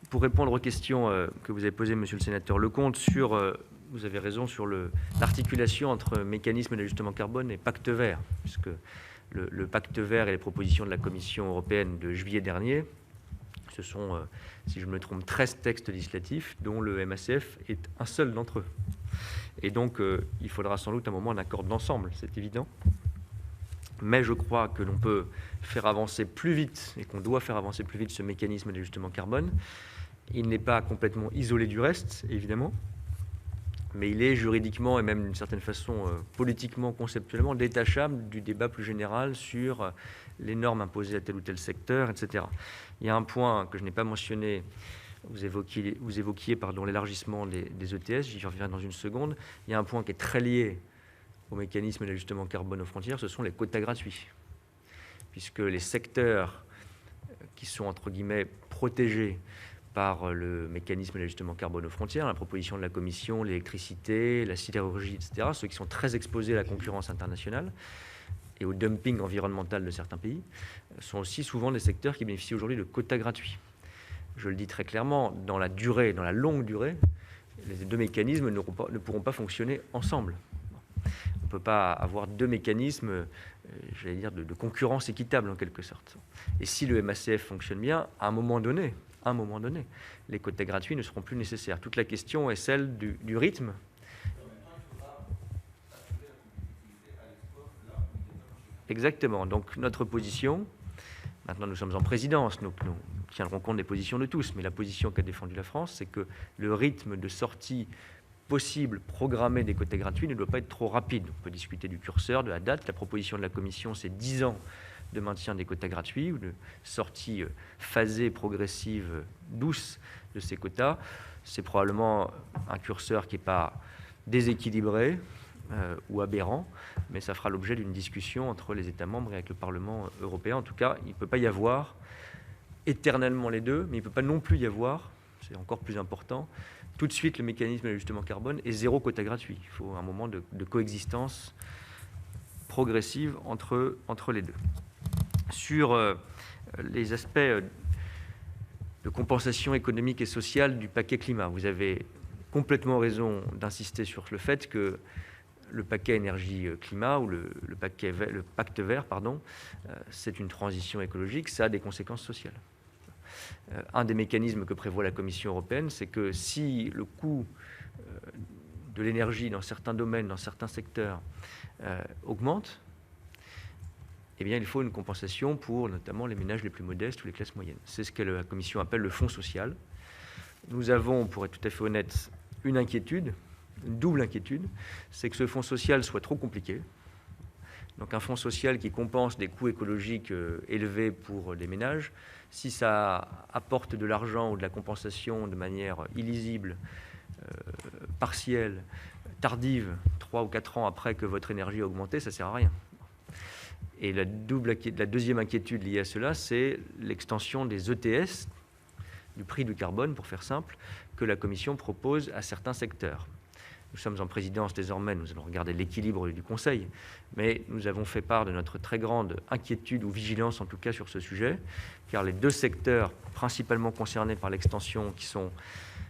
Pour répondre aux questions que vous avez posées, Monsieur le Sénateur Lecomte, vous avez raison sur l'articulation entre mécanisme d'ajustement carbone et pacte vert, puisque le pacte vert et les propositions de la Commission européenne de juillet dernier, ce sont, si je me trompe, 13 textes législatifs, dont le MACF est un seul d'entre eux. Et donc, il faudra sans doute un moment un accord d'ensemble, c'est évident. Mais je crois que l'on peut faire avancer plus vite et qu'on doit faire avancer plus vite ce mécanisme d'ajustement carbone. Il n'est pas complètement isolé du reste, évidemment, mais il est juridiquement et même d'une certaine façon politiquement, conceptuellement détachable du débat plus général sur les normes imposées à tel ou tel secteur, etc. Il y a un point que je n'ai pas mentionné, vous évoquiez l'élargissement des ETS, j'y reviens dans une seconde. Il y a un point qui est très lié au mécanisme d'ajustement carbone aux frontières, ce sont les quotas gratuits, puisque les secteurs qui sont entre guillemets protégés par le mécanisme d'ajustement carbone aux frontières, la proposition de la Commission, l'électricité, la sidérurgie, etc., ceux qui sont très exposés à la concurrence internationale et au dumping environnemental de certains pays, sont aussi souvent des secteurs qui bénéficient aujourd'hui de quotas gratuits. Je le dis très clairement, dans la longue durée, les deux mécanismes ne pourront pas fonctionner ensemble. On ne peut pas avoir deux mécanismes, j'allais dire, de concurrence équitable en quelque sorte. Et si le MACF fonctionne bien, à un moment donné, les quotas gratuits ne seront plus nécessaires. Toute la question est celle du rythme. Exactement. Donc notre position, maintenant nous sommes en présidence, nous tiendrons compte des positions de tous, mais la position qu'a défendue la France, c'est que le rythme de sortie possible, programmé des quotas gratuits ne doit pas être trop rapide. On peut discuter du curseur, de la date. La proposition de la Commission, c'est 10 ans de maintien des quotas gratuits ou de sortie phasée, progressive, douce de ces quotas. C'est probablement un curseur qui n'est pas déséquilibré ou aberrant, mais ça fera l'objet d'une discussion entre les États membres et avec le Parlement européen. En tout cas, il ne peut pas y avoir éternellement les deux, mais il ne peut pas non plus y avoir, c'est encore plus important, tout de suite le mécanisme d'ajustement carbone et zéro quota gratuit. Il faut un moment de coexistence progressive entre les deux. Sur les aspects de compensation économique et sociale du paquet climat, vous avez complètement raison d'insister sur le fait que le paquet énergie-climat ou le pacte vert, c'est une transition écologique, ça a des conséquences sociales. Un des mécanismes que prévoit la Commission européenne, c'est que si le coût de l'énergie dans certains domaines, dans certains secteurs augmente, eh bien, il faut une compensation pour notamment les ménages les plus modestes ou les classes moyennes. C'est ce que la Commission appelle le fonds social. Nous avons, pour être tout à fait honnête, une inquiétude, une double inquiétude, c'est que ce fonds social soit trop compliqué. Donc un fonds social qui compense des coûts écologiques élevés pour les ménages, si ça apporte de l'argent ou de la compensation de manière illisible, partielle, tardive, 3 ou 4 ans après que votre énergie a augmenté, ça ne sert à rien. Et la deuxième inquiétude liée à cela, c'est l'extension des ETS, du prix du carbone, pour faire simple, que la Commission propose à certains secteurs. Nous sommes en présidence désormais, nous allons regarder l'équilibre du Conseil, mais nous avons fait part de notre très grande inquiétude ou vigilance en tout cas sur ce sujet, car les deux secteurs principalement concernés par l'extension, qui sont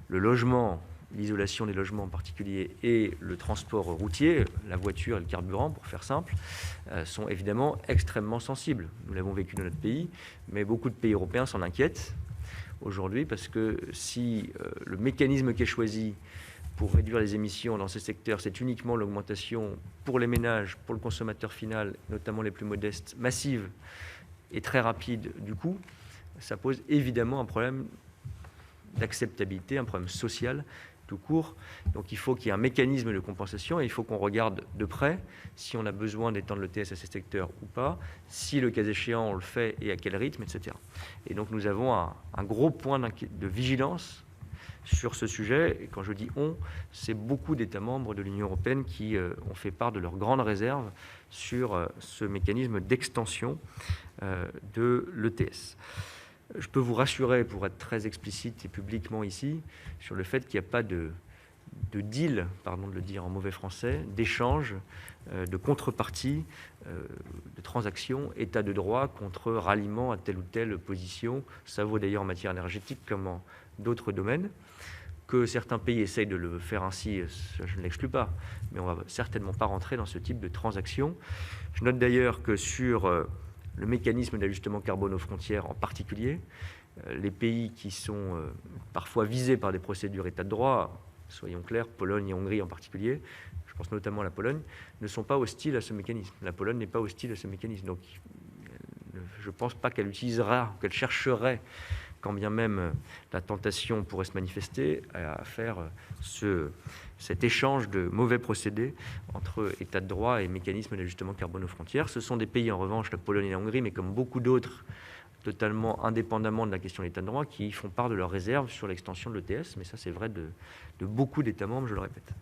le logement, l'isolation des logements en particulier, et le transport routier, la voiture et le carburant, pour faire simple, sont évidemment extrêmement sensibles. Nous l'avons vécu dans notre pays, mais beaucoup de pays européens s'en inquiètent aujourd'hui, parce que si le mécanisme qui est choisi pour réduire les émissions dans ces secteurs, c'est uniquement l'augmentation pour les ménages, pour le consommateur final, notamment les plus modestes, massive et très rapide du coût, ça pose évidemment un problème d'acceptabilité, un problème social tout court. Donc il faut qu'il y ait un mécanisme de compensation et il faut qu'on regarde de près si on a besoin d'étendre l'ETS à ces secteurs ou pas, si le cas échéant on le fait et à quel rythme, etc. Et donc nous avons un gros point de vigilance sur ce sujet, et quand je dis on, c'est beaucoup d'États membres de l'Union européenne qui ont fait part de leurs grandes réserves sur ce mécanisme d'extension de l'ETS. Je peux vous rassurer, pour être très explicite et publiquement ici, sur le fait qu'il n'y a pas de deal, pardon de le dire en mauvais français, d'échange, de contrepartie, de transactions, état de droit contre ralliement à telle ou telle position. Ça vaut d'ailleurs en matière énergétique comme en d'autres domaines. Que certains pays essayent de le faire ainsi, je ne l'exclus pas, mais on ne va certainement pas rentrer dans ce type de transaction. Je note d'ailleurs que sur le mécanisme d'ajustement carbone aux frontières en particulier, les pays qui sont parfois visés par des procédures état de droit, soyons clairs, Pologne et Hongrie en particulier, je pense notamment à la Pologne, ne sont pas hostiles à ce mécanisme. La Pologne n'est pas hostile à ce mécanisme. Donc je ne pense pas qu'elle utilisera, qu'elle chercherait, quand bien même la tentation pourrait se manifester, à faire cet échange de mauvais procédés entre état de droit et mécanisme d'ajustement carbone aux frontières. Ce sont des pays, en revanche, la Pologne et la Hongrie, mais comme beaucoup d'autres, totalement indépendamment de la question de l'état de droit, qui font part de leurs réserves sur l'extension de l'ETS. Mais ça, c'est vrai de beaucoup d'États membres, je le répète.